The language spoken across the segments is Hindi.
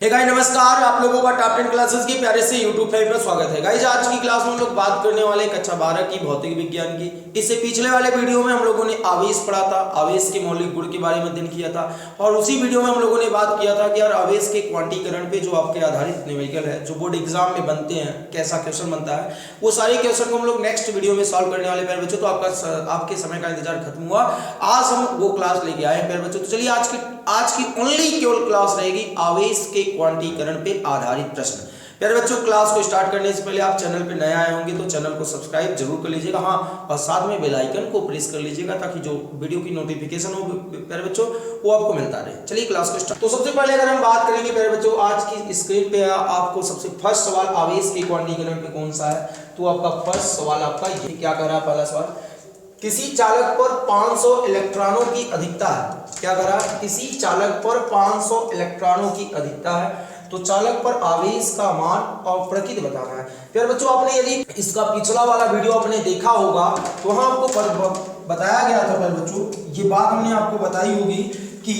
हे गाइस नमस्कार, आप लोगों का टॉप 10 क्लासेस की प्यारे से यूट्यूब पे स्वागत है। गाइस आज की क्लास में हम लोग बात करने वाले कक्षा 12 की भौतिक विज्ञान की। इससे पिछले वाले वीडियो में हम लोगों ने आवेश पढ़ा था, आवेश के मौलिक गुण के बारे में अध्ययन किया था और उसी वीडियो में हम लोगों ने बात किया था कि यार आवेश के क्वांटीकरण पे जो आपके आधारित न्यूमेरिकल है, जो बोर्ड एग्जाम में बनते हैं, कैसा क्वेश्चन बनता है, वो सारे क्वेश्चन को हम लोग नेक्स्ट वीडियो में सॉल्व करने वाले प्यारे बच्चों। तो आपके समय का इंतजार खत्म हुआ, आज हम वो क्लास लेके आए प्यारे बच्चों। तो चलिए आज की ओनली केवल क्लास रहेगी आवेश के क्वांटीकरण पे आधारित प्रश्न। प्यारे बच्चों, क्लास को स्टार्ट करने से पहले आप चैनल पे नए आए होंगे तो चैनल को सब्सक्राइब जरूर कर लीजिएगा, हाँ, और साथ में बेल आइकन को प्रेस कर लीजिएगा ताकि जो वीडियो की नोटिफिकेशन हो प्यारे बच्चों वो आपको मिलता रहे। चलिए क्लास को स्टार्ट। तो सबसे पहले अगर हम बात करेंगे प्यारे बच्चों, आज की स्क्रीन पे आपको सबसे फर्स्ट सवाल आवेश के क्वांटीकरण पे कौन सा है, तो आपका फर्स्ट सवाल आपका ये क्या कह रहा है। पहला सवाल, किसी चालक पर 500 इलेक्ट्रॉनों की अधिकता है। क्या कह रहा है, किसी चालक पर 500 इलेक्ट्रॉनों की अधिकता है तो चालक पर आवेश का मान और प्रकृति बताना है। फिर बच्चों, आपने यदि इसका पिछला वाला वीडियो आपने देखा होगा तो वहां आपको बताया गया था फिर बच्चों, ये बात हमने आपको बताई होगी कि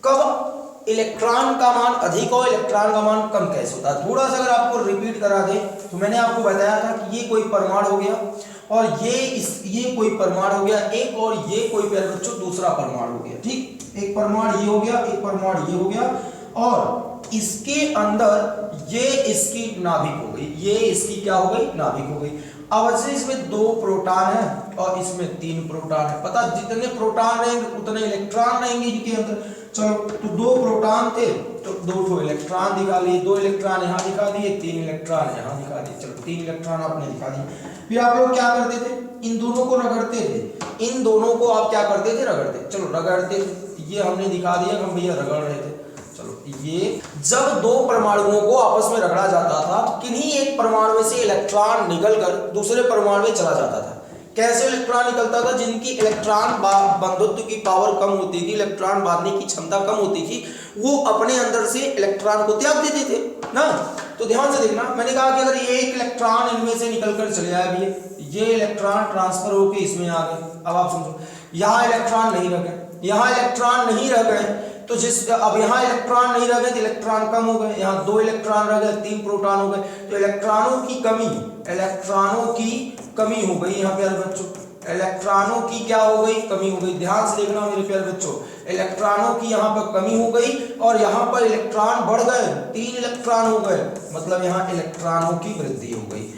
कब इलेक्ट्रॉन का मान अधिक और इलेक्ट्रॉन का मान कम कैसे होता है। थोड़ा सा अगर आपको रिपीट करा दे तो मैंने आपको बताया था कि ये कोई परमाणु हो गया और ये कोई परमाणु हो गया एक, और ये कोई प्यारे बच्चों दूसरा परमाणु हो गया। ठीक, एक परमाणु ये हो गया, एक परमाणु ये हो गया, और इसके अंदर ये इसकी नाभिक हो गई, ये इसकी क्या हो गई, नाभिक हो गई। अब से इसमें 2 प्रोटॉन है और इसमें 3 प्रोटॉन है। पता, जितने प्रोटॉन रहेंगे उतने इलेक्ट्रॉन रहेंगे इनके अंदर। चलो, तो 2 प्रोटॉन थे तो 2 इलेक्ट्रॉन दिखा लिए, 2 इलेक्ट्रॉन यहाँ दिखा दिए, 3 इलेक्ट्रॉन यहाँ दिखा दिए। चलो, 3 इलेक्ट्रॉन आपने दिखा दिए। फिर आप लोग क्या करते थे, इन दोनों को रगड़ते थे, इन दोनों को आप क्या करते थे, रगड़ते। चलो, रगड़ते थे, ये हमने दिखा दिया हम भैया रगड़ रहे थे। चलो, ये जब 2 परमाणुओं को आपस में रगड़ा जाता था तो किन्हीं एक परमाणु में से इलेक्ट्रॉन निकलकर दूसरे परमाणु में चला जाता था। कैसे इलेक्ट्रॉन निकलता था, जिनकी इलेक्ट्रॉन बंधुत्व की पावर कम होती थी, इलेक्ट्रॉन बांधने की क्षमता कम होती थी, वो अपने अंदर से इलेक्ट्रॉन को त्याग देते थे ना। तो ध्यान से देखना, मैंने कहा कि अगर ये एक इलेक्ट्रॉन इनमें से निकलकर चले आए, ये इलेक्ट्रॉन ट्रांसफर होकर इसमें आ गए। अब आप समझो, यहाँ इलेक्ट्रॉन नहीं रह गए, यहाँ इलेक्ट्रॉन नहीं रह गए, तो अब यहाँ इलेक्ट्रॉन नहीं रह गए तो इलेक्ट्रॉन कम हो गए, यहाँ 2 इलेक्ट्रॉन रह गए, 3 प्रोटॉन हो गए, तो इलेक्ट्रॉनों की कमी हो गई। यहाँ प्यारे बच्चों, इलेक्ट्रॉनों की क्या हो गई, कमी हो गई। ध्यान से देखना मेरे प्यारे बच्चों, इलेक्ट्रॉनों की यहाँ पर कमी हो गई और यहाँ पर इलेक्ट्रॉन बढ़ गए, 3 इलेक्ट्रॉन हो गए, मतलब यहाँ इलेक्ट्रॉनों की वृद्धि हो गई।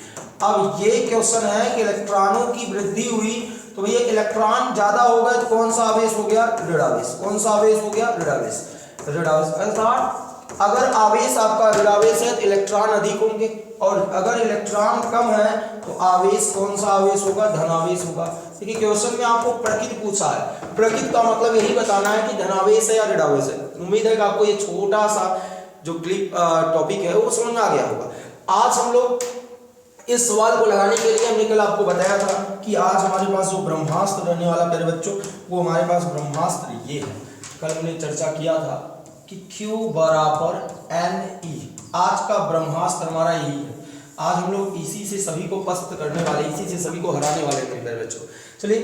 अब ये क्वेश्चन है कि इलेक्ट्रॉनों की वृद्धि हुई तो भैया इलेक्ट्रॉन ज्यादा हो गए तो कौन सा आवेश हो गया, ऋण आवेश। कौन सा आवेश हो गया, ऋण आवेश। ऋण आवेश अर्थात अगर आवेश आपका ऋण आवेश है तो इलेक्ट्रॉन अधिक होंगे, और अगर इलेक्ट्रॉन कम है तो आवेश कौन सा आवेश होगा, धन आवेश होगा। देखिए क्वेश्चन में आपको प्रकृति पूछा है, प्रकृति का मतलब यही बताना है कि धनावेश है या ऋण आवेश है। उम्मीद है कि आपको ये छोटा सा जो क्लिप टॉपिक है वो समझ में आ गया होगा। आज हम लोग इस सवाल को लगाने के लिए हमने कल आपको बताया था कि आज हमारे पास जो ब्रह्मास्त्र रहने वाला प्यारे बच्चों, वो हमारे पास ब्रह्मास्त्र ये है। कल हमने चर्चा किया था कि Q बराबर NE। आज का ब्रह्मास्त्र हमारा यही है। आज हम लोग इसी से सभी को पस्त करने वाले, इसी से सभी को हराने वाले हैं प्यारे बच्चों। चलिए,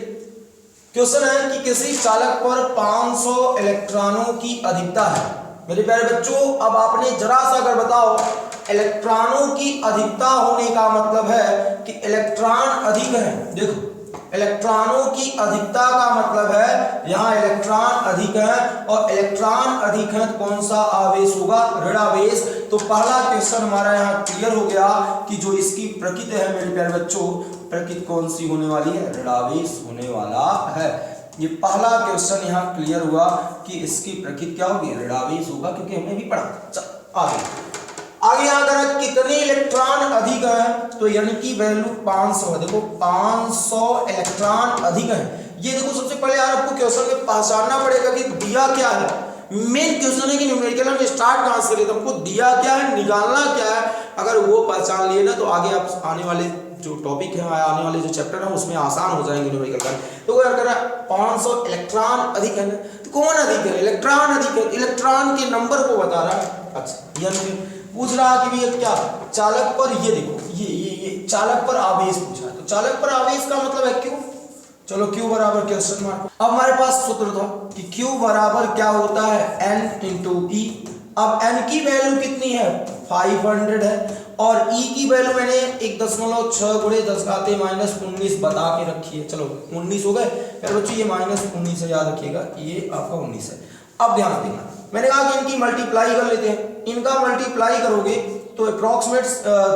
क्वेश्चन है कि किसी चालक पर 500 इलेक्ट्रॉनों की अधिकता है। मेरे प्यारे बच्चों, अब आपने जरा सा अगर बताओ, इलेक्ट्रॉनों की अधिकता होने का मतलब है कि इलेक्ट्रॉन अधिक है। देखो, इलेक्ट्रॉनों की अधिकता का मतलब है यहाँ इलेक्ट्रॉन अधिक है, और इलेक्ट्रॉन अधिक है तो कौन सा आवेश होगा, ऋण आवेश। तो पहला क्वेश्चन हमारा यहाँ क्लियर हो गया कि जो इसकी प्रकृति है मेरे प्यारे बच्चों, प्रकृति कौन सी होने वाली है, ऋण आवेश होने वाला है। ये पहला क्वेश्चन यहाँ क्लियर हुआ कि इसकी प्रकृति क्या होगी, ऋण आवेश होगा, क्योंकि हमने भी पढ़ा। आगे अगर कितने इलेक्ट्रॉन अधिक है तो यानी कि वैल्यू 500 है। देखो 500 इलेक्ट्रॉन अधिक है। ये देखो, सबसे पहले यार आपको क्वेश्चन में पहचानना पड़ेगा कि दिया क्या है। मेन क्वेश्चन है कि न्यूमेरिकल में स्टार्ट कहां से करें, तो हमको दिया क्या है, निकालना क्या है। अगर वो पहचान लिए ना तो आगे आप आने वाले जो टॉपिक है, आने वाले जो चैप्टर है उसमें आसान हो जाएंगे न्यूमेरिकल का। तो अगर 500 इलेक्ट्रॉन अधिक है तो कौन अधिक है, इलेक्ट्रॉन अधिक है, इलेक्ट्रॉन के नंबर को बता रहा है। अच्छा, यानी पूछ रहा कि भैया क्या चालक पर, ये देखो ये चालक पर आवेश पूछा है, तो चालक पर आवेश का मतलब है क्यों। चलो, Q बराबर क्वेश्चन मार्क। अब हमारे पास सूत्र था कि Q बराबर क्या होता है, N इंटू E। अब n की वैल्यू कितनी है 500 है और e की वैल्यू मैंने 1.6 गुणे 10 घाते माइनस 19 बता के रखी है। चलो 19 हो गए। फिर बच्चों ये माइनस 19 है, याद रखिएगा ये आपका 19 है। अब ध्यान देना, मैंने कहा कि इनकी मल्टीप्लाई कर लेते हैं। इनका मल्टीप्लाई करोगे तो अप्रॉक्सीमेट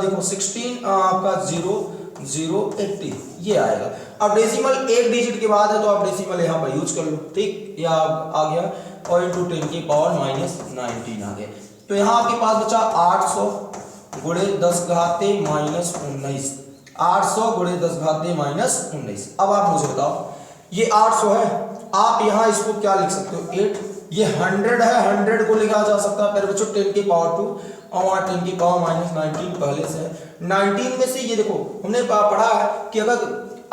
देखो 16 आपका 0.080 ये आएगा। अब डेसिमल एक डिजिट के बाद है तो आप डेसिमल यहाँ पर यूज कर लो, ठीक। या आ गया और इंटू 10 की पावर माइनस 19 आ गया। तो यहाँ आपके पास बचा 800 गुणे 10 घाते माइनस 19, 800 गुणे 10 घाते माइनस 19। अब आप मुझे बताओ ये 800 है, आप यहाँ इसको क्या लिख सकते हो 8, ये 100 है, 100 को लिखा जा सकता है। फिर बच्चों 10 की पावर 2 और वहाँ 10 की पावर माइनस 19 पहले से है। 19 में से ये देखो हमने पढ़ा है कि अगर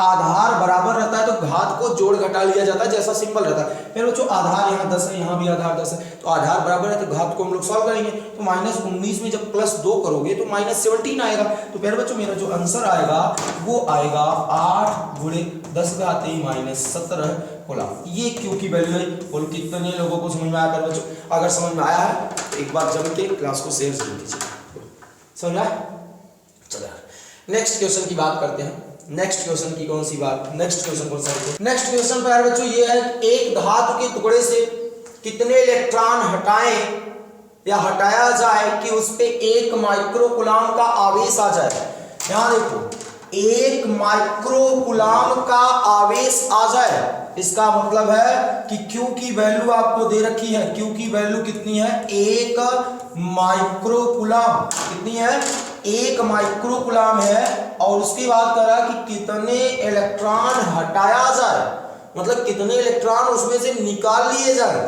आधार बराबर रहता है तो घात को जोड़ घटा लिया जाता है, जैसा सिंपल रहता है। फिर बच्चों आधार यहाँ 10 है, यहाँ भी आधार 10 है, तो आधार बराबर है तो घात को हम लोग सॉल्व करेंगे। तो माइनस 19 में जब प्लस 2 करोगे तो माइनस 17 आएगा। तो फिर बच्चों मेरा जो आंसर आएगा वो आएगा 8 गुणे 10 घाते माइनस 17 कोलॉम्ब। ये क्यू की वैल्यू है। बोलो कितने लोगों को समझ में आया? फिर बच्चों अगर समझ में आया है तो एक बार जम के क्लास को शेयर जरूर कीजिए। समझ आया? चलो नेक्स्ट क्वेश्चन की बात करते हैं। नेक्स्ट क्वेश्चन की कौन सी बात? नेक्स्ट क्वेश्चन कौन सा है? नेक्स्ट क्वेश्चन पर बच्चों ये है एक धातु के टुकड़े से कितने इलेक्ट्रॉन हटाएं या हटाया जाए कि उस पे 1 माइक्रोकूलम का आवेश आ जाए। यहां देखो 1 माइक्रोकूलम का आवेश आ जाए, इसका मतलब है कि Q की वैल्यू आपको दे रखी है। Q की वैल्यू कितनी है? 1 माइक्रोकूलम। कितनी है? 1 माइक्रोकूलम है। और उसकी बात कर रहा है कि कितने इलेक्ट्रॉन हटाया जाए, मतलब कितने इलेक्ट्रॉन उसमें से निकाल लिए जाए।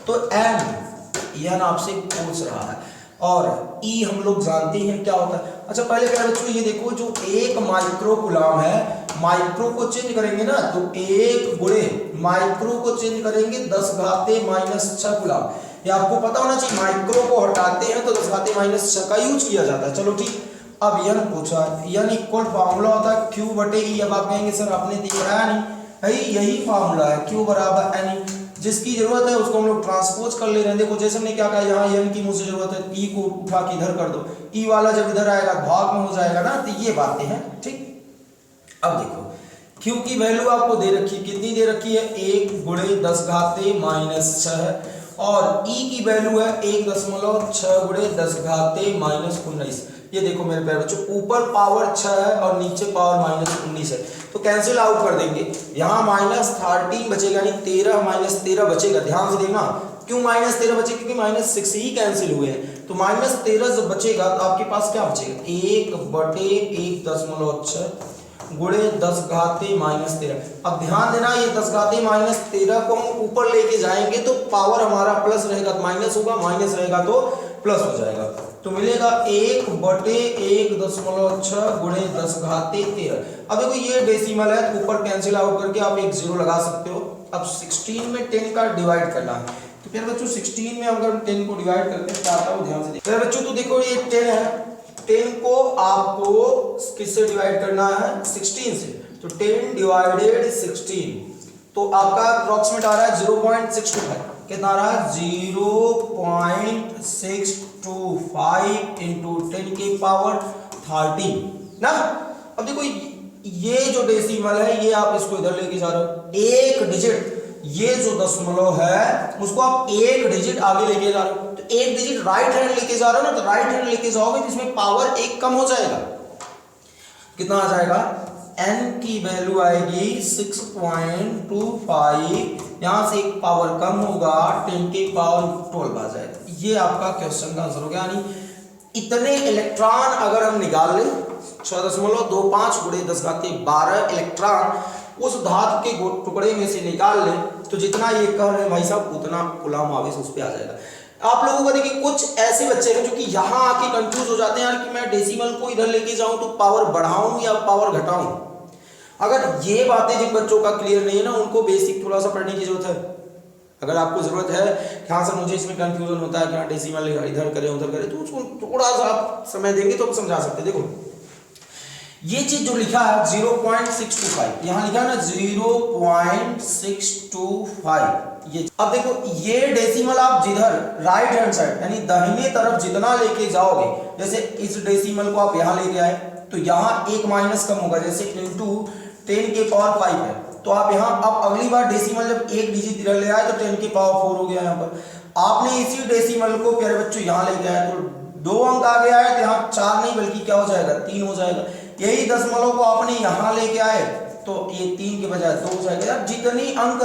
तो n आपसे पूछ रहा है और E हम लोग जानते हैं क्या होता है। अच्छा पहले क्या बच्चों ये देखो जो 1 माइक्रोकूलम है, माइक्रो को चेंज करेंगे ना तो 1 गुणे माइक्रो को चेंज करेंगे 10 घाते माइनस 6 कूलम। ये आपको पता होना चाहिए, माइक्रो को हटाते हैं तो 10 घाते माइनस 6 का यूज किया जाता है। चलो ठीक। अब n पूछा, n इक्वल फार्मूला होता है Q बटे E। अब आप कहेंगे सर आपने दिखाया नहीं, भाई यही फार्मूला है Q बराबर n। जिसकी जरूरत है उसको हम लोग ट्रांसपोज कर ले रहे हैं। देखो जैसे हमने क्या कहा, यहाँ n की मुझे जरूरत है, E को उठा के इधर कर दो, E वाला जब इधर आएगा भाग में हो जाएगा ना, तो ये बातें हैं ठीक। अब देखो Q की वैल्यू आपको दे रखी, कितनी दे रखी है? 1 गुणे 10 घाते माइनस 6 और E की वैल्यू है 1.6 गुणे 10 घाते माइनस 19। ये देखो मेरे प्यारे बच्चों ऊपर पावर 6 है और नीचे पावर माइनस 19 है, तो कैंसिल आउट कर देंगे। यहाँ माइनस 13 बचेगा, नहीं 13 माइनस 13 बचेगा। ध्यान से देखना क्यों माइनस 13 बचेगा, क्योंकि माइनस 6 ही कैंसिल हुए हैं। तो माइनस 13 जब बचेगा तो आपके पास क्या बचेगा? 1 बटे 1.6 गुणे 10 घाते माइनस 13। अब ध्यान देना ये 10 घाते माइनस 13 को हम ऊपर लेके जाएंगे तो पावर हमारा प्लस रहेगा, माइनस होगा, माइनस रहेगा तो प्लस हो जाएगा। तो मिलेगा 1 बटे 1.6 गुणे 10 घाते 13। अब देखो ये डेसिमल है तो ऊपर कैंसिल आउट करके आप एक 0 लगा सकते हो। अब 16 में 10 का डिवाइड करना है, तो फिर बच्चों 16 में अगर 10 को डिवाइड करते हैं चाहता हूँ ध्यान से देखिए बच्चों। तो देखो ये 10 है, 10 को आपको किससे डिवाइड करना है? 16 से। तो 10 डिवाइडेड 16 तो आपका अप्रॉक्सीमेट आ रहा है 0.625। कितना आ रहा है? 0.625 इंटू 10 की पावर 13 ना। अब देखो ये जो डेसिमल है ये आप इसको इधर लेके जा रहे हो, एक डिजिट, ये जो दशमलव है उसको आप एक डिजिट आगे लेके जा रहे हो। तो एक डिजिट राइट हैंड लेके जा रहे हो ना, तो राइट हैंड लेके जाओगे तो इसमें पावर एक कम हो जाएगा। कितना आ जाएगा? n की वैल्यू आएगी 6.25, यहां से एक पावर कम होगा, 10 की पावर 12 आ जाएगा। ये आपका क्वेश्चन का आंसर हो गया। यानी इतने इलेक्ट्रॉन अगर हम निकाल लें 6.25 गुणे 10 घाते 12 इलेक्ट्रॉन उस धातु के टुकड़े में से निकाल लें तो जितना ये कह रहे हैं भाई साहब उतना कूलम आवेश उस पर आ जाएगा। आप लोगों को देखिए कुछ ऐसे बच्चे हैं जो कि यहाँ आके कंफ्यूज हो जाते हैं यार कि मैं डेसिमल को इधर लेके जाऊं तो पावर बढ़ाऊं या पावर घटाऊं। अगर ये बातें जिन बच्चों का क्लियर नहीं है ना उनको बेसिक थोड़ा सा पढ़ने की जरूरत है। अगर आपको जरूरत है कि हाँ सर मुझे इसमें कंफ्यूजन होता है कि हाँ डेसिमल इधर करें उधर करें, तो उसको थोड़ा सा आप समय देंगे तो हम समझा सकते हैं। देखो ये चीज जो लिखा है 0.625, यहाँ लिखा है ना 0.625, ये अब देखो ये डेसिमल आप जिधर राइट हैंड साइड यानी दाहिने तरफ जितना लेके जाओगे, जैसे इस डेसिमल को आप यहाँ लेके आए तो यहाँ एक माइनस कम होगा, जैसे इंटू 10 के पावर 5 है, तो आप यहाँ अब अगली बार डेसिमल जब एक डिजिट इधर ले आए तो 10 की पावर 4 हो गया। यहाँ पर आपने इसी डेसिमल को प्यारे बच्चों यहाँ लेके आए तो 2 अंक आ गया है, तो यहाँ 4 नहीं बल्कि क्या हो जाएगा 3 हो जाएगा। यही दशमलव को आपने यहाँ लेके आए तो ये 3 के बजाय 2 हो जाएगा। यार जितनी अंक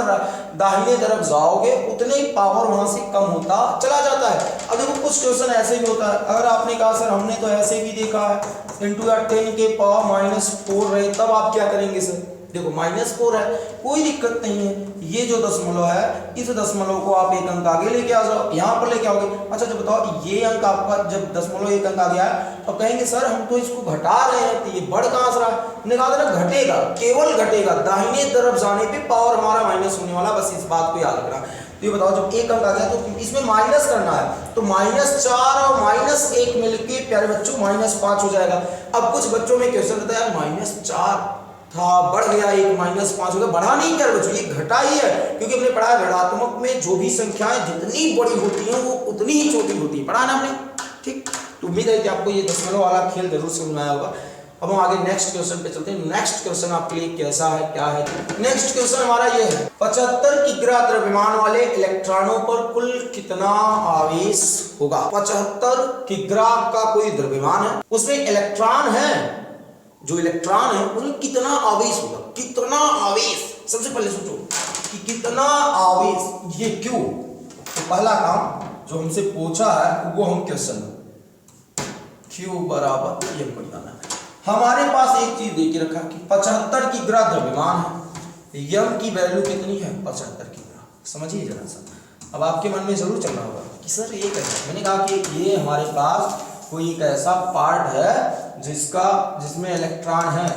दाहिने तरफ जाओगे उतने ही पावर वहां से कम होता चला जाता है। अब देखो कुछ क्वेश्चन ऐसे भी होता है, अगर आपने कहा सर हमने तो ऐसे भी देखा है इंटू या 10 के पावर -4 रहे, तब आप क्या करेंगे सर, देखो -4 है, कोई दिक्कत नहीं है, ये जो दशमलव है इस दशमलव को आप एक अंक आगे लेके आ जाओ, यहाँ पर लेके आओगे। अच्छा जब बताओ ये अंक आपका जब दशमलव एक अंक आ गया है तो कहेंगे सर हम तो इसको घटा रहे हैं तो ये बढ़ कहाँ से रहा है, हमने कहा था ना घटेगा, केवल घटेगा, दाहिने तरफ जाने पे पावर हमारा माइनस होने वाला, बस इस बात को याद रखना। तो ये बताओ जब एक अंक आ गया तो इसमें माइनस करना है, तो -4 और -1 मिलके प्यारे बच्चों -5 हो जाएगा। अब कुछ बच्चों में क्वेश्चन रहता है -4 था बढ़ गया एक -5 हो गया, बढ़ा नहीं कर बच्चों, ये घटा ही है, क्योंकि हमने पढ़ा है ऋणात्मक में जो भी संख्याएं जितनी बड़ी होती हैं वो उतनी ही छोटी होती है, पढ़ा ना हमने, ठीक। तो उम्मीद है कि आपको ये दशमलव वाला खेल जरूर समझ में आया होगा। अब हम आगे नेक्स्ट क्वेश्चन पे चलते हैं। नेक्स्ट क्वेश्चन आपके लिए कैसा है, क्या है? नेक्स्ट क्वेश्चन हमारा ये है 75 किग्रा द्रव्यमान वाले इलेक्ट्रॉनों पर कुल कितना आवेश होगा। 75 किग्रा का कोई द्रव्यमान है, उसमें इलेक्ट्रॉन है, जो इलेक्ट्रॉन है उसमें कितना आवेश होगा, कितना आवेश, सबसे पहले सोचो कि कितना आवेश, ये क्यों। तो पहला काम जो हमसे पूछा है वो हम क्वेश्चन Q बराबर ये हमको जाना है। हमारे पास एक चीज दे के रखा कि 75 किग्रा द्रव्यमान है, यम की वैल्यू कितनी है 75 किग्रा, समझिए जरा सा। अब आपके मन में जरूर चल रहा होगा कि सर ये कैसे, मैंने कहा कि ये हमारे पास कोई एक ऐसा पार्ट है जिसमें इलेक्ट्रॉन है,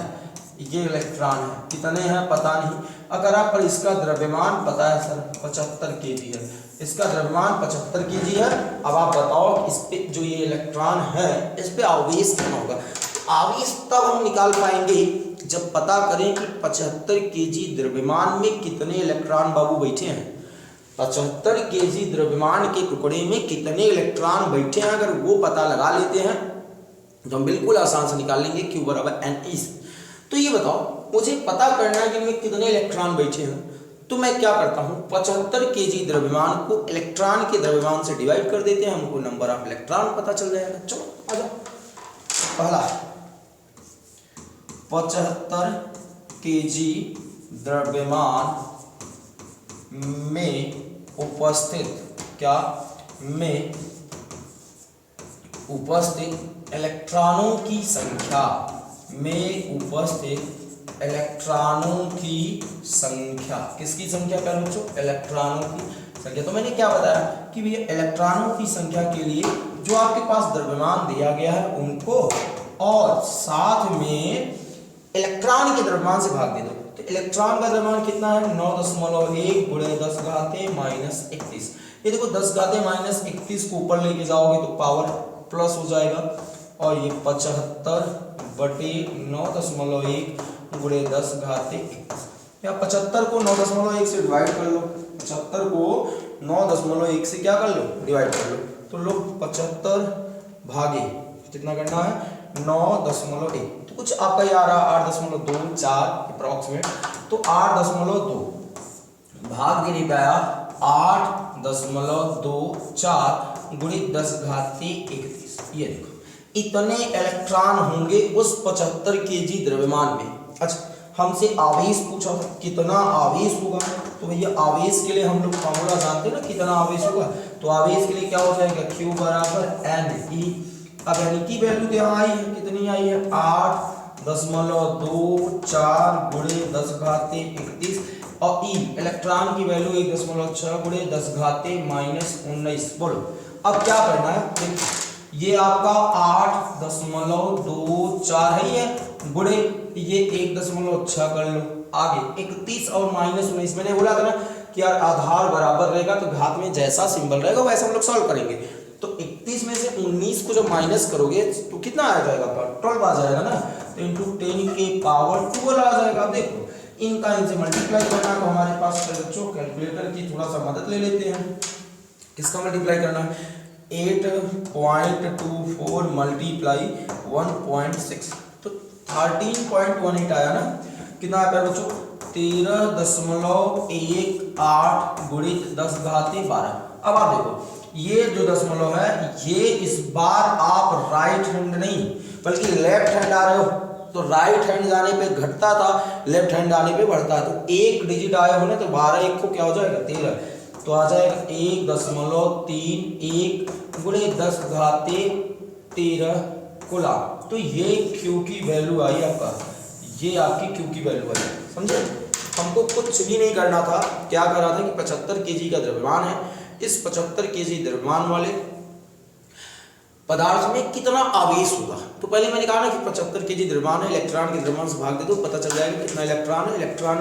ये इलेक्ट्रॉन है, कितने हैं पता नहीं, अगर आप पर इसका द्रव्यमान पता है सर 75 केजी है, इसका द्रव्यमान 75 केजी है। अब आप बताओ इस पे जो ये इलेक्ट्रॉन है इस पे आवेश कितना होगा। आवेश तब हम निकाल पाएंगे जब पता करें कि 75 केजी द्रव्यमान में कितने इलेक्ट्रॉन बाबू बैठे हैं। 75 केजी द्रव्यमान के टुकड़े में कितने इलेक्ट्रॉन बैठे हैं, अगर वो पता लगा लेते हैं तो हम बिल्कुल आसान से निकाल लेंगे Q बराबर NE। तो ये बताओ मुझे पता करना है कि इनमें कितने इलेक्ट्रॉन बैठे हैं, तो मैं क्या करता हूँ 75 केजी द्रव्यमान को इलेक्ट्रॉन के द्रव्यमान से डिवाइड कर देते हैं, हमको नंबर ऑफ इलेक्ट्रॉन पता चल जाएगा। चलो आ जाओ, पहला 75 केजी द्रव्यमान में उपस्थित इलेक्ट्रॉनों की संख्या किसकी संख्या कर बच्चों, इलेक्ट्रॉनों की संख्या। तो मैंने क्या बताया कि भैया इलेक्ट्रॉनों की संख्या के लिए जो आपके पास द्रव्यमान दिया गया है उनको और साथ में इलेक्ट्रॉन के द्रव्यमान से भाग दे दो। तो इलेक्ट्रॉन का द्रव्यमान कितना है 9.1 गुणे 10 घाते -31। ये देखो 10 घाते -31 को ऊपर लेके जाओगे तो पावर प्लस हो जाएगा, और ये 75 बटे 9.1 गुणे 10 घाते 21। या 75 को 9.1 से डिवाइड कर लो, 75 को 9.1 से क्या कर लो डिवाइड कर लो, तो लो 75 भागे कितना करना है 9.1, तो कुछ आपका ये आ रहा 8.24 अप्रॉक्सीमेट, तो 8.2 भाग देने पे आया 8.24 गुणे 10 घाते 31। ये देखो इतने इलेक्ट्रॉन होंगे उस 75 केजी द्रव्यमान में। अच्छा हमसे आवेश पूछा था कितना आवेश होगा, तो भैया आवेश के लिए हम लोग फॉर्मूला जानते हैं ना कितना आवेश होगा, तो आवेश के लिए क्या हो जाएगा Q बराबर NE। अब यानी की वैल्यू यहाँ आई है, कितनी आई है 8.24 गुणे 10 घाते 31, और E इलेक्ट्रॉन की वैल्यू 1.6 गुणे 10 घाते -19। बोलो अब क्या करना है, ये आपका 8.24 है ये गुणे ये 1.6 कर लो, आगे 31 और -19। मैंने बोला था ना कि यार आधार बराबर रहेगा तो घात में जैसा सिंबल रहेगा वैसा हम लोग सॉल्व करेंगे। तो 31 20 में से 19 को जब माइनस करोगे तो कितना आ जाएगा आपका 12 आ जाएगा ना, तो इंटू 10 के पावर 12 आ जाएगा। अब देखो इनका इनसे मल्टीप्लाई करना है, तो हमारे पास बच्चों कैलकुलेटर की थोड़ा सा मदद ले लेते हैं। किसका मल्टीप्लाई करना है, 8.24 मल्टीप्लाई 1.6, तो 13.18 आया ना, कितना आता है बच्चों 13.18 गुणित 10 घाते 12। अब आप देखो ये जो दशमलव है ये इस बार आप राइट हैंड नहीं बल्कि लेफ्ट हैंड आ रहे हो, तो राइट हैंड जाने पे घटता था, लेफ्ट हैंड आने पे बढ़ता है, तो एक डिजिट आया हो ना तो 12 एक को क्या हो जाएगा 13, तो आ जाएगा 1.31 गुणे 10 घाते 13 कूलम। तो ये क्यू की वैल्यू आई आपका, ये आपकी क्यू की वैल्यू आई, समझे। हमको कुछ भी नहीं करना था, क्या कर रहा था कि 75 केजी का द्रव्यमान है, इस 75 केजी द्रव्यमान वाले पदार्थ में कितना आवेश होगा। तो पहले मैंने कहा ना कि 75 केजी द्रव्यमान है, इलेक्ट्रॉन के द्रव्यमान से भाग दे दो, पता चल जाएगा कितना इलेक्ट्रॉन है, इलेक्ट्रॉन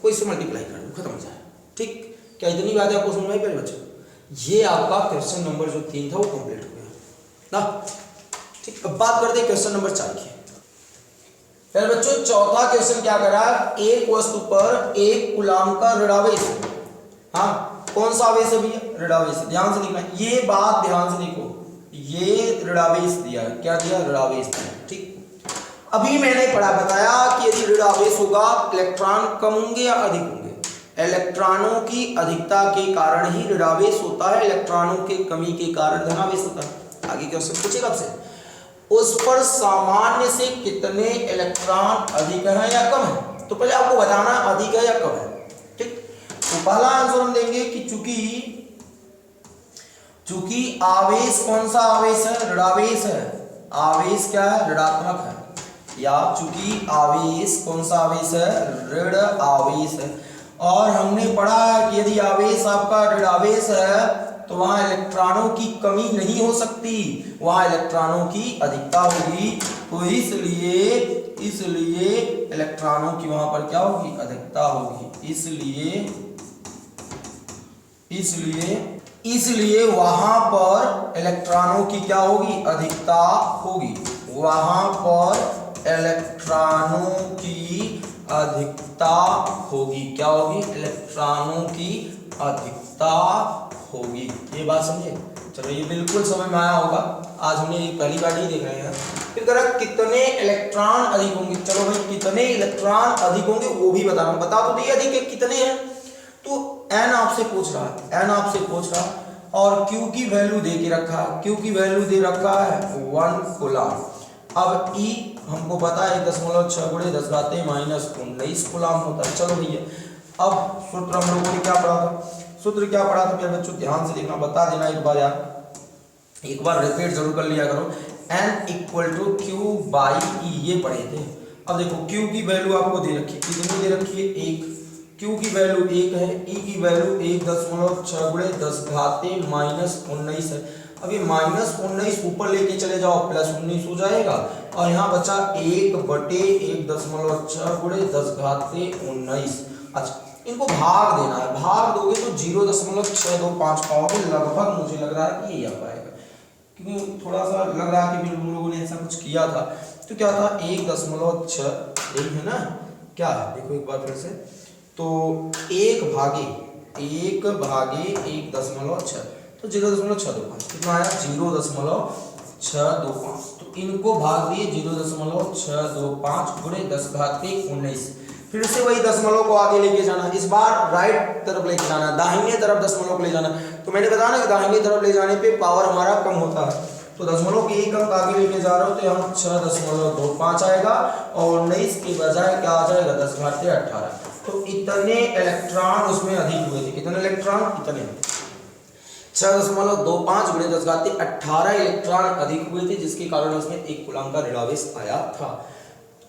को इससे मल्टीप्लाई कर दो, खत्म हो जाए। ठीक, क्या इतनी बात है आपको समझ में आई पहले बच्चों? ये आपका क्वेश्चन नंबर जो 3 था वो कंप्लीट हो गया ना। ठीक, अब बात करते हैं क्वेश्चन नंबर 4 की। पहले बच्चों चौथा क्वेश्चन क्या करा, एक वस्तु पर 1 कूलम का ऋणावेश, हाँ कौन सा आवेश है भैया, ऋणावेश। ध्यान से देखना, ये बात ध्यान से देखो, ये ऋणावेश दिया, क्या दिया, ऋणावेश दिया। ठीक, अभी मैंने पढ़ा बताया कि यदि ऋणावेश होगा इलेक्ट्रॉन कम होंगे या अधिक होंगे। इलेक्ट्रॉनों की अधिकता के कारण ही ऋणावेश होता है, इलेक्ट्रॉनों के कमी के कारण धनावेश होता है। आगे क्वेश्चन पूछेगा आपसे, उस पर सामान्य से कितने इलेक्ट्रॉन अधिक है या कम है। तो पहले आपको बताना अधिक है या कम है। ठीक, तो पहला आंसर हम देंगे कि चूंकि आवेश कौन सा आवेश है, ऋणावेश है, आवेश क्या है, ऋणात्मक है, या चूंकि आवेश कौन सा आवेश है, ऋण आवेश है। और हमने पढ़ा है कि यदि आवेश आपका ऋणावेश है तो वहां इलेक्ट्रॉनों की कमी नहीं हो सकती, वहां इलेक्ट्रॉनों की अधिकता होगी, तो इसलिए इलेक्ट्रॉनों की वहां पर क्या होगी, अधिकता होगी। इसलिए वहां पर इलेक्ट्रॉनों की क्या होगी, अधिकता होगी, वहां पर इलेक्ट्रॉनों की अधिकता होगी, क्या होगी, इलेक्ट्रॉनों की अधिकता होगी। ये बात समझे, चलो ये बिल्कुल समझ में आया होगा। आज हमने ये पहली बार नहीं देख रहे हैं। फिर कह रहा कितने इलेक्ट्रॉन अधिक होंगे, चलो भाई कितने इलेक्ट्रॉन अधिक होंगे वो भी बताना, बता तो दिया अधिक कितने हैं, तो n आपसे पूछ रहा है और q की वैल्यू दे के रखा है, q की वैल्यू दे रखा है 1 कूलम। अब e हमको पता है 1.6 गुणे 10 घाते -19 कूलम होता है। चलो भैया अब सूत्र हम लोगों ने क्या पढ़ा था, मेरे बच्चों ध्यान से देखना, बता देना एक बार यार, एक बार रिपीट जरूर कर लिया करो। n = q बाई e ये पढ़े थे। अब देखो q की वैल्यू आपको दे रखी है, कितनी दे रखी है, 1, q की वैल्यू 1 है, e की वैल्यू 1.6 गुणे 10 घाते -19 है। अब ये -19 ऊपर लेके चले जाओ +19 हो जाएगा, और यहाँ बचा 1/1.6 गुणे 10 घाते 19। अच्छा इनको भाग देना है, भाग दोगे तो 0.625 पाओगे, लगभग मुझे लग रहा है कि यही आ पाएगा, क्योंकि थोड़ा सा लग रहा है कि हम लोगों ने ऐसा कुछ किया था। तो क्या था 1.6 यही है ना, क्या है देखो एक बार फिर से, तो 1/1.6 तो 0.625 कितना आया, 0.625। तो इनको भाग दिए 0.625 गुणे 10 घाते 19। फिर से वही दशमलव को आगे लेके जाना, इस बार राइट तरफ लेके जाना, दाहिने तरफ दशमलव को ले जाना। तो मैंने बताया ना कि दाहिने तरफ ले जाने पे पावर हमारा कम होता है, तो दशमलव के एक अंक आगे लेके जा रहा हूँ तो यहाँ 6.25 आएगा, और 19 के बजाय क्या आ जाएगा 10 घाते 18। तो इतने इलेक्ट्रॉन उसमें अधिक हुए थे, कितने इलेक्ट्रॉन, इतने 6.25 गुणे 10 घाते 18 इलेक्ट्रॉन अधिक हुए थे, जिसके कारण उसमें 1 कूलम का ऋणावेश आया था।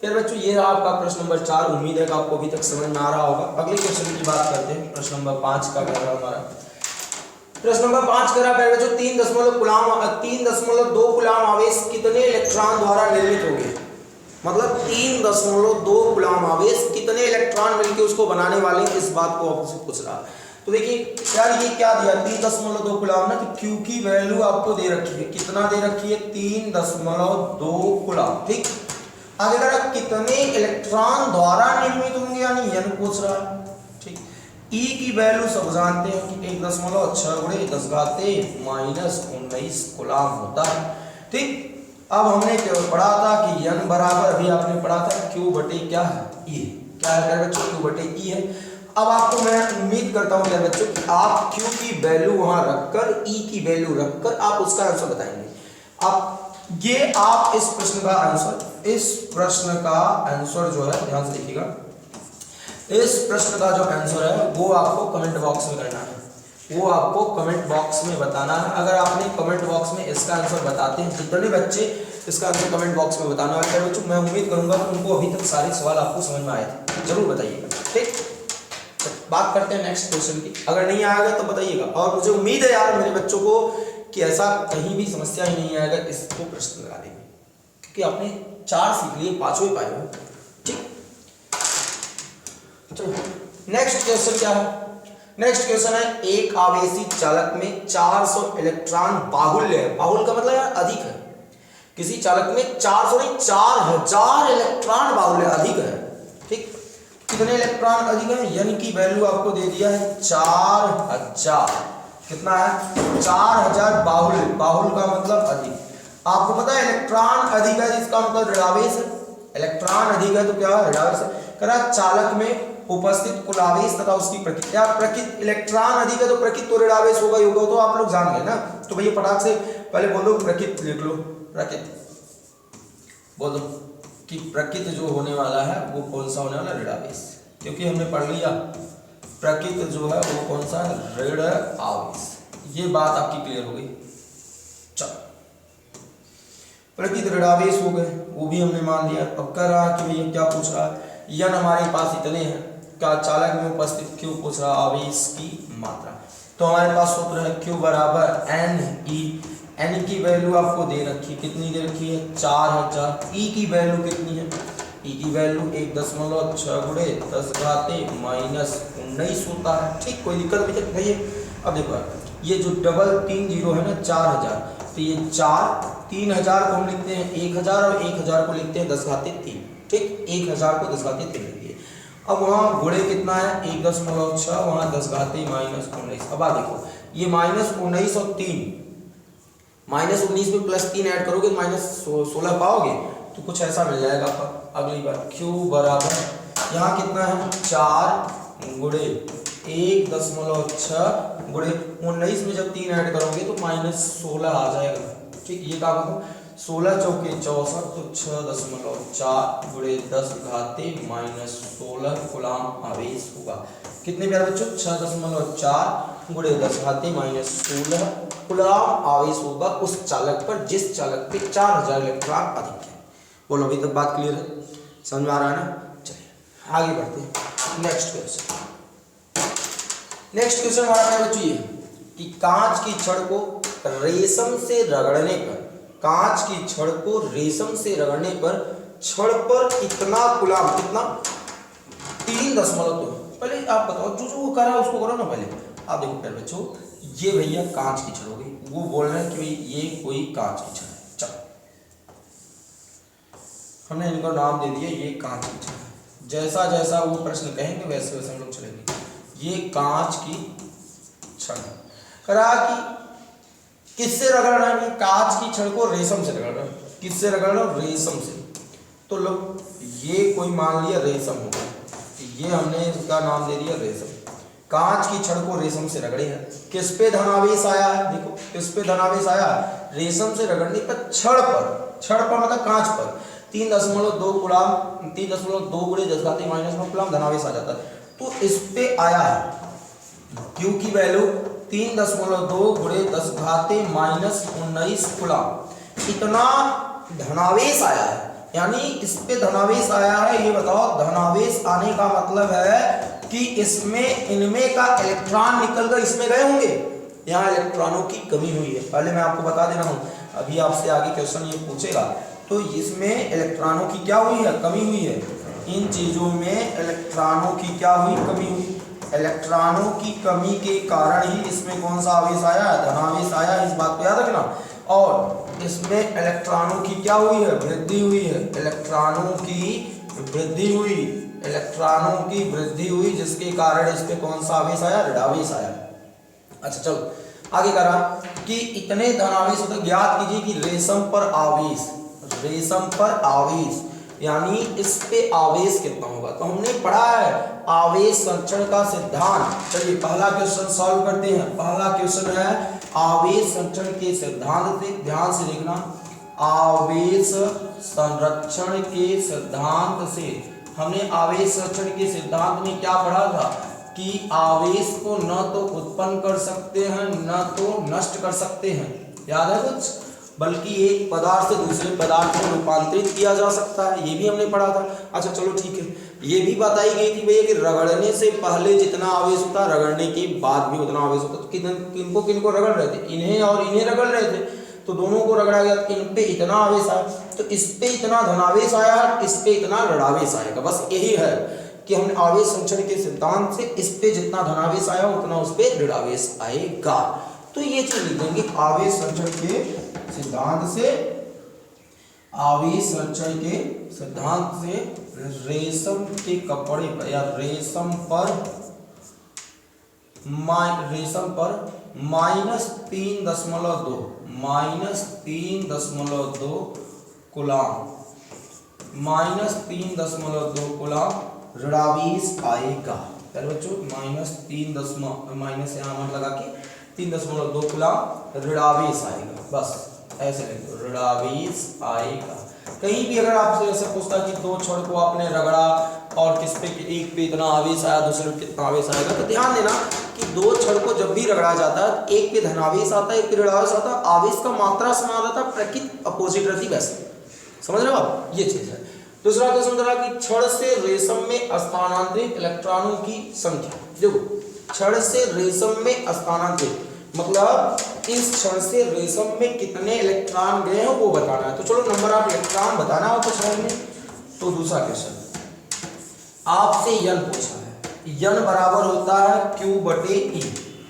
फिर बच्चों ये रहा आपका प्रश्न नंबर 4, उम्मीद है कि आपको अभी तक समझ में आ रहा होगा। अगले क्वेश्चन की बात करते हैं, प्रश्न नंबर 5 का क्या रहा हमारा। प्रश्न नंबर 5 कह रहा है बच्चों 3.2 कूलम आवेश कितने इलेक्ट्रॉन द्वारा निर्मित होंगे, मतलब 3.2 कूलम आवेश कितने इलेक्ट्रॉन मिलकर उसको बनाने वाले हैं, इस बात को आपसे पूछ रहा है। तो देखिए यार ये क्या दिया 3.2 कूलम ना, तो Q की वैल्यू आपको दे रखी है, कितना दे रखी है 3.2 कूलम। ठीक, आगे करा कितने इलेक्ट्रॉन द्वारा निर्मित होंगे, यानी n पूछ रहा है। ठीक, E की वैल्यू सब जानते हैं कि 1.6 × 10⁻⁻19 कूलम होता है। ठीक, अब हमने केवल पढ़ा था कि n बराबर, अभी आपने पढ़ा था Q बटे क्या है E, क्या है बच्चों Q बटे E है। अब आपको मैं उम्मीद करता हूं क्या बच्चों कि आप Q की वैल्यू वहां रखकर E की वैल्यू रखकर आप उसका आंसर बताएंगे। अब ये आप इस प्रश्न का आंसर जो है ध्यान से देखिएगा, इस प्रश्न का जो आंसर है वो आपको कमेंट बॉक्स में करना है, वो आपको कमेंट बॉक्स में बताना है। अगर आपने कमेंट बॉक्स में इसका आंसर बताते हैं, जितने बच्चे इसका आंसर कमेंट बॉक्स में बताने वाले बच्चों, मैं उम्मीद करूंगा कि उनको अभी तक सारे सवाल आपको समझ में आए थे, जरूर बताइएगा। ठीक, तो बात करते हैं नेक्स्ट क्वेश्चन की। अगर नहीं आएगा तो बताइएगा, और मुझे उम्मीद है यार मेरे बच्चों को कि ऐसा कहीं भी समस्या ही नहीं आएगा इसको प्रश्न लगा देंगे, क्योंकि आपने 4 सीख लिए, 5वें पाए हो। ठीक, चलो नेक्स्ट क्वेश्चन क्या है। नेक्स्ट क्वेश्चन है एक आवेशी चालक में 400 इलेक्ट्रॉन बाहुल्य है, बाहुल्य का मतलब यार अधिक है, किसी चालक में 400 नहीं 4000 इलेक्ट्रॉन बाहुल्य अधिक है। ठीक, कितने इलेक्ट्रॉन अधिक है, यानी कि वैल्यू आपको दे दिया है 4000, कितना है 4000 बाहुल्य, बाहुल्य का मतलब अधिक। आपको पता है इलेक्ट्रॉन अधिक है जिसका मतलब ऋणावेश है, इलेक्ट्रॉन अधिक है तो क्या ऋणावेश है। करा चालक में उपस्थित कुल आवेश तथा उसकी प्रकृति, या प्रकृति इलेक्ट्रॉन अधिक है तो प्रकृति तो ऋणावेश होगा, होगा तो आप लोग जान गए ना। तो भैया फटाक से पहले बोलो प्रकृति लिख लो, प्रकृति बोलो कि प्रकृति जो होने वाला है वो कौन सा होने वाला ऋणावेश, क्योंकि हमने पढ़ लिया प्रकृति जो है वो कौन सा ऋण आवेश। ये बात आपकी क्लियर हो गई। चलो प्रकृति ऋणावेश हो गए, वो भी हमने मान लिया। अब कह रहा है कि भैया क्या पूछ रहा है, यन हमारे पास इतने हैं, क्या चालक में उपस्थित क्यों पूछ रहा आवेश की मात्रा। तो हमारे पास सूत्र है Q बराबर NE, N की वैल्यू आपको दे रखी है, कितनी दे रखी है 4000। E की वैल्यू कितनी है, E की वैल्यू 1.6 × 10⁻⁻19 होता है। ठीक, कोई दिक्कत भी नहीं है। अब देखो ये जो डबल 3 जीरो है ना 4000, तो ये 3000 को हम लिखते हैं 1000 और 1000 को लिखते हैं 10⁻3। ठीक, 1000 को 10⁻3 लिख दिए। अब वहाँ गुणे कितना है 1.6, वहाँ 10⁻⁻19। अब देखो ये -19 और 3, -19 में +3 ऐड करोगे तो -16 पाओगे, तो कुछ ऐसा मिल जाएगा आपका अगली बार। Q बराबर यहाँ कितना है 4 गुणे 1.6 गुणे 19 में जब 3 ऐड करोगे तो -16 आ जाएगा। ठीक, ये क्या मतलब 16 चौके 64, तो 6.4 गुणे 10⁻⁻16 कूलम आवेश होगा। कितने प्यारे बच्चों 6.4 गुणे 10⁻⁻16 कूलम आवेश होगा उस चालक पर जिस चालक पे 4000 इलेक्ट्रॉन अधिक है। बोलो अभी तक बात क्लियर है, समझ में आ रहा है ना। चलिए आगे बढ़ते हैं नेक्स्ट क्वेश्चन। नेक्स्ट क्वेश्चन हमारा बच्चों ये कि कांच की छड़ को रेशम से रगड़ने पर, कांच की छड़ को रेशम से रगड़ने पर छड़ पर इतना कूलम, कितना 3.2। पहले आप बताओ जो वो कर रहा है उसको करो ना। पहले आप देखो प्यारे बच्चों, ये भैया कांच की छड़ हो गई, वो बोल रहे हैं कि भाई ये कोई कांच की छड़ है। चलो हमने इनको नाम दे दिया ये कांच की छड़ है, जैसा जैसा वो प्रश्न कहेंगे वैसे वैसे हम लोग चलेंगे। ये कांच की छड़ करा कि किससे रगड़ रहा है, कांच की छड़ को रेशम से रगड़ रहा है। किससे रगड़ रहा है, रेशम से। तो लोग ये कोई मान लिया रेशम होगा, ये हमने इसका नाम दे दिया रेशम। कांच की छड़ को रेशम से रगड़े हैं, किस पे धनावेश आया है, देखो किस पे धनावेश आया, रेशम से रगड़ने पर छड़ पर, छड़ पर मतलब कांच पर 3.2 कूलम, 3.2 गुणे 10⁻⁻9 कूलम धनावेश आ जाता है। तो इस पे आया है Q की वैल्यू 3.2 गुणे 10⁻⁻19 कूलम, इतना धनावेश आया है, यानी इस पे धनावेश आया है। ये बताओ धनावेश आने का मतलब है कि इसमें इनमें का इलेक्ट्रॉन निकल कर इसमें गए होंगे, यहाँ इलेक्ट्रॉनों की कमी हुई है। पहले मैं आपको बता दे रहा हूँ, अभी आपसे आगे क्वेश्चन ये पूछेगा, तो इसमें इलेक्ट्रॉनों की क्या हुई है, कमी हुई है। इन चीजों में इलेक्ट्रॉनों की क्या हुई, कमी हुई। इलेक्ट्रॉनों की कमी के कारण ही इसमें कौन सा आवेश आया, धनावेश आया, इस बात को याद रखना। और इसमें इलेक्ट्रॉनों की क्या हुई है, वृद्धि हुई है, इलेक्ट्रॉनों की वृद्धि हुई, इलेक्ट्रॉनों की वृद्धि हुई, जिसके कारण इस पे कौन सा आवेश आया, ऋणावेश आया। अच्छा चलो आगे करा कि इतने धनावेश होते, ज्ञात कीजिए कि रेशम पर आवेश, रेशम पर आवेश यानी इस पे आवेश कितना होगा। तो हमने पढ़ा है आवेश संरक्षण का सिद्धांत। चलिए पहला क्वेश्चन सॉल्व करते हैं। पहला क्वेश्चन है आवेश संरक्षण के सिद्धांत से, ध्यान से देखना, आवेश संरक्षण के सिद्धांत से। हमने आवेश संरक्षण के सिद्धांत में क्या पढ़ा था कि आवेश को न तो उत्पन्न कर सकते हैं न तो नष्ट कर सकते हैं, याद है कुछ, बल्कि एक पदार्थ से दूसरे पदार्थ में रूपांतरित किया जा सकता है, ये भी हमने पढ़ा था। अच्छा चलो ठीक है, ये भी बताई गई थी भैया कि रगड़ने से पहले जितना आवेश होता है रगड़ने के बाद भी उतना आवेश होता। तो किनको किनको रगड़ रहे थे, इन्हें और इन्हें रगड़ रहे थे, तो दोनों को रगड़ा गया, इन पे इतना आवेश आया, तो इस पे इतना धनावेश आया, इस पे इतना ऋणावेश आएगा। बस यही है कि हमने आवेश संरक्षण के सिद्धांत से इस पे जितना धनावेश आया उतना उस पे ऋणावेश आएगा। तो ये चीज लिख देंगे, आवेश संरक्षण के सिद्धांत से, आवेश संरक्षण के सिद्धांत से रेशम के कपड़े पर या रेशम पर -3.2 कूलाम, -3.2 कूलाम ऋणावेश आएगा। चलो बच्चों माइनस यहाँ मत लगा के 3.2 कूलाम ऋणावेश आएगा, बस ऐसे लिख दो, ऋणावेश आएगा। कहीं भी अगर आपसे ऐसे पूछता कि दो छड़ को आपने रगड़ा और किस पे, एक पे इतना आवेश आया दूसरे पे कितना आवेश आएगा, तो ध्यान देना कि दो छड़ को जब भी रगड़ा जाता है एक पे धनावेश आता है एक पे ऋणावेश आता है, आवेश का मात्रा समान रहता है, प्रकृति अपोजिट रहती, वैसे समझ रहे हो आप, ये चीज है। दूसरा क्वेश्चन करा कि छड़ से रेशम में स्थानांतरित इलेक्ट्रॉनों की संख्या। देखो छड़ से रेशम में स्थानांतरित मतलब इस क्षण से रेशम में कितने इलेक्ट्रॉन गए हैं वो बताना है। तो चलो नंबर ऑफ इलेक्ट्रॉन बताना हो कुछ में। तो दूसरा क्वेश्चन आपसे यन पूछा है, यन बराबर होता है Q/E।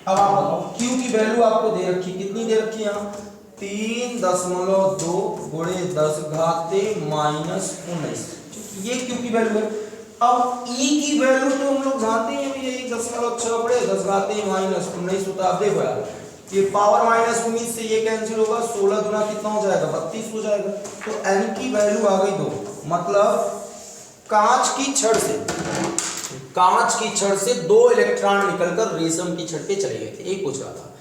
अब आप बताओ Q की वैल्यू आपको दे रखी, कितनी दे रखी है, 3.2 × 10⁻⁻19, ये Q की वैल्यू है। अब E की वैल्यू तो हम लोग जानते हैं, ये 10⁻6 × 10⁻⁻19 होता है। आप देखो यार ये पावर -19 से ये कैंसिल होगा, 16 गुना कितना हो जाएगा, 32 हो जाएगा। तो N की वैल्यू आ गई 2, मतलब कांच की छड़ से 2 इलेक्ट्रॉन निकलकर रेशम की छड़ पे चले गए थे, एक पूछ रहा था।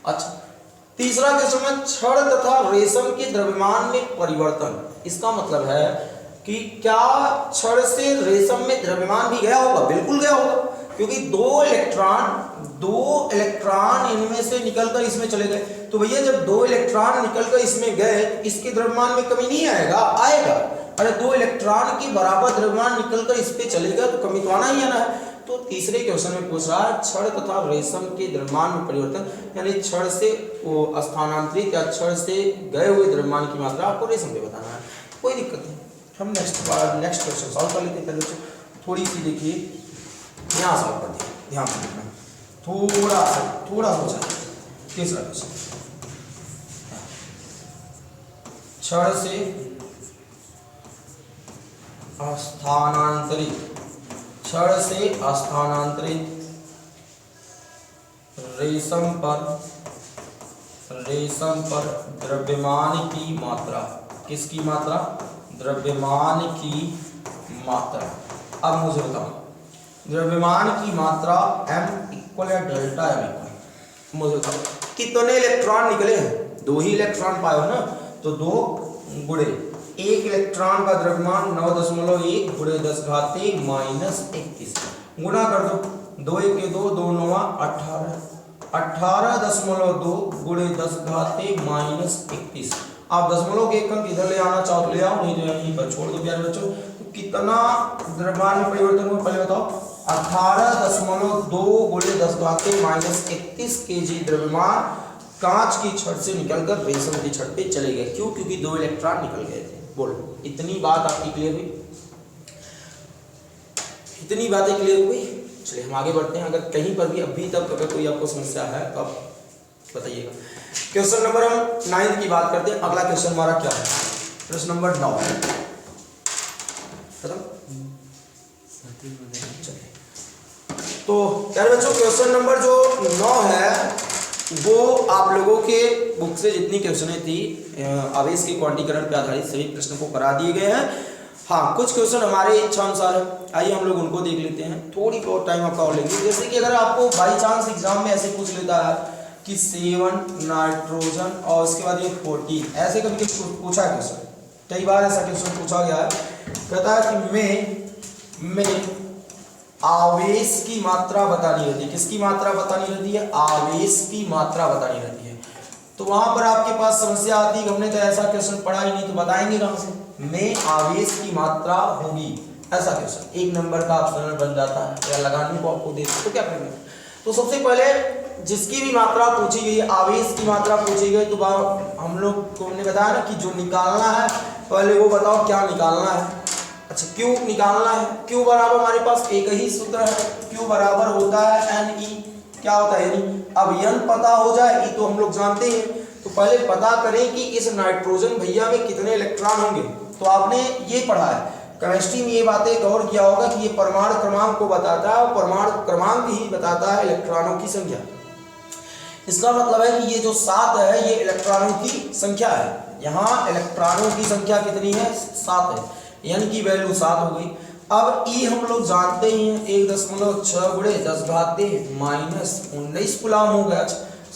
अच्छा तीसरा क्वेश्चन है छड़ तथा रेशम के द्रव्यमान में परिवर्तन। इसका मतलब है कि क्या छड़ से रेशम में द्रव्यमान भी गया होगा, बिल्कुल गया होगा, क्योंकि 2 इलेक्ट्रॉन इनमें से निकलकर इसमें चले गए। तो भैया जब 2 इलेक्ट्रॉन निकलकर इसमें गए, इसके द्रव्यमान में कमी नहीं आएगा, आएगा। अरे 2 इलेक्ट्रॉन के बराबर द्रव्यमान निकलकर इस पे चले गए तो कमी तो आना ही आना है। तो तीसरे क्वेश्चन में पूछ रहा है छड़ तथा रेशम के द्रव्यमान में परिवर्तन, यानी छड़ से वो स्थानांतरित या छड़ से गए हुए द्रव्यमान की मात्रा आपको रेशम पे बताना है। कोई दिक्कत नहीं, हम नेक्स्ट क्वेश्चन सॉल्व कर लेते हैं। पहले थोड़ी सी देखिए यहाँ सॉल्व कर दिया, ध्यान रखना, थोड़ा सोचा। तीसरा क्वेश्चन छड़ से स्थानांतरित रेशम पर द्रव्यमान की मात्रा, किसकी मात्रा, द्रव्यमान की मात्रा। अब मुझे बताओ द्रव्यमान की मात्रा m इक्वल या डेल्टा m इक्वल, मुझे बताओ कितने इलेक्ट्रॉन निकले हैं, 2 ही इलेक्ट्रॉन पाए हो ना, तो 2 गुणे 1 इलेक्ट्रॉन का द्रव्यमान 9.1 × 10⁻⁻31 गुणा कर दो, 2 × 1 2, 2 9 18, 18.2 × 10⁻⁻31। आप दशमलव के एक अंक इधर ले आना चाहो तो ले आओ, नहीं तो यहीं पर छोड़ दो प्यारे बच्चों। तो कितना द्रव्यमान में परिवर्तन हुआ पहले बताओ, 18.2 × 10⁻⁻31 kg द्रव्यमान कांच की छड़ से निकलकर रेशम की छड़ पे चले गए। क्यों, क्योंकि 2 इलेक्ट्रॉन निकल गए थे। बोलो इतनी बात आपकी क्लियर हुई, इतनी बातें क्लियर हुई। चलिए हम आगे बढ़ते हैं। अगर कहीं पर भी अभी तक अगर कोई आपको समस्या है तो आप बताइएगा। क्वेश्चन नंबर हम 9 की बात करते हैं। अगला क्वेश्चन हमारा क्या है? प्रश्न नंबर 9 खत्म। तो यार बच्चों क्वेश्चन नंबर जो 9 है वो आप लोगों के बुक से जितनी क्वेश्चनें थी आवेश के क्वांटीकरण पर आधारित सभी प्रश्नों को करा दिए गए हैं। हाँ, कुछ क्वेश्चन हमारे इच्छा अनुसार है, आइए हम लोग उनको देख लेते हैं। थोड़ी बहुत टाइम आपका और लेंगे। जैसे कि अगर आपको बाई चांस एग्जाम में ऐसे पूछ लेता है कि 7 नाइट्रोजन और उसके बाद ये 14, ऐसे कभी पूछा है क्वेश्चन, कई बार ऐसा क्वेश्चन पूछा गया है। कहता है कि में आवेश की मात्रा बतानी रहती है। किसकी मात्रा बतानी रहती है? आवेश की मात्रा बतानी रहती है। तो वहां पर आपके पास समस्या आती है, हमने तो ऐसा क्वेश्चन पढ़ा ही नहीं, तो बताएंगे कहां से? में आवेश की मात्रा होगी, ऐसा क्वेश्चन 1 नंबर का ऑप्शनल बन जाता है या लगाने को आपको देते तो क्या करेंगे? तो सबसे पहले जिसकी भी मात्रा पूछी गई, आवेश की मात्रा पूछी गई, तो हम लोग को हमने बताया ना कि जो निकालना है पहले वो बताओ क्या निकालना है। अच्छा, क्यू निकालना है। क्यू बराबर हमारे पास एक ही सूत्र है, क्यू बराबर होता है एन ई। क्या होता है? अब एन पता हो जाए, ई तो हम लोग जानते हैं, तो पहले पता करें कि इस नाइट्रोजन भैया में कितने इलेक्ट्रॉन होंगे। तो आपने ये पढ़ा है केमिस्ट्री में, ये बातें गौर किया होगा कि ये परमाणु क्रमांक को बताता है और परमाणु क्रमांक ही बताता है इलेक्ट्रॉनों की संख्या। इसका मतलब है कि ये जो 7 है ये इलेक्ट्रॉनों की संख्या है। यहाँ इलेक्ट्रॉनों की संख्या कितनी है? 7 है, यानी कि वैल्यू 7 हो गई। अब ई हम लोग जानते ही हैं 1.6 × 10 - 19 कूलम हो गया।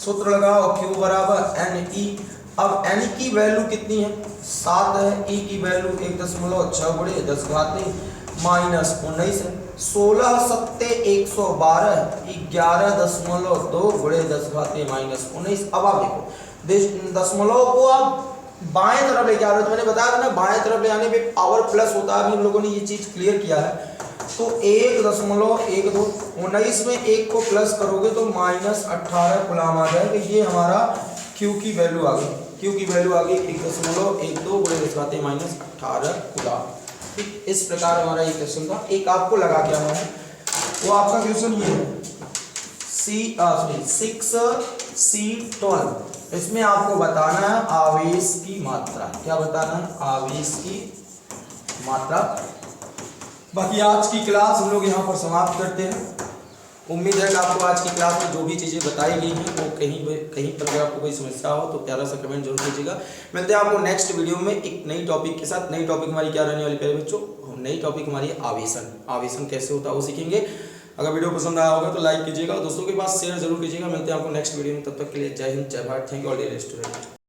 सूत्र लगाओ, Q बराबर एन ई। अब एन की वैल्यू कितनी है? 7 है। ई की वैल्यू 1.6 × 10 - 19 है। 16 × 7 = 112, 11.2 × 10 - 19। अब आप देखो दशमलव को आप बाएं तरफ लेके आ रहे हो, तो मैंने बताया था ना बाएं तरफ ले आने पे पावर प्लस होता है। अभी हम लोगों ने ये चीज क्लियर किया है। तो 1.12 19 में 1 को प्लस करोगे तो -18 कूलम आ जाएगा। ये हमारा Q की वैल्यू आ गई। Q की वैल्यू आ गई 1.12 × 10 - 18 कूलम। ठीक, इस प्रकार हमारा ये क्वेश्चन था। एक आपको लगा क्या है, वो आपका क्वेश्चन ये है 6C12। इसमें आपको बताना है आवेश की मात्रा। क्या बताना है? आवेश की मात्रा। बाकी आज की क्लास हम लोग यहाँ पर समाप्त करते हैं। उम्मीद है कि आपको आज की क्लास में जो भी चीज़ें बताई गई हैं वो कहीं पर अगर आपको कोई समस्या हो तो प्यारा सा कमेंट जरूर कीजिएगा। मिलते हैं आपको नेक्स्ट वीडियो में एक नई टॉपिक के साथ। नई टॉपिक हमारी क्या रहने वाली प्यारे बच्चों? नई टॉपिक हमारी आवेशन कैसे होता है वो सीखेंगे। अगर वीडियो पसंद आया होगा तो लाइक कीजिएगा और दोस्तों के पास शेयर जरूर कीजिएगा। मिलते हैं आपको नेक्स्ट वीडियो में, तब तक के लिए जय हिंद, जय Bharat. Thank you all dear student.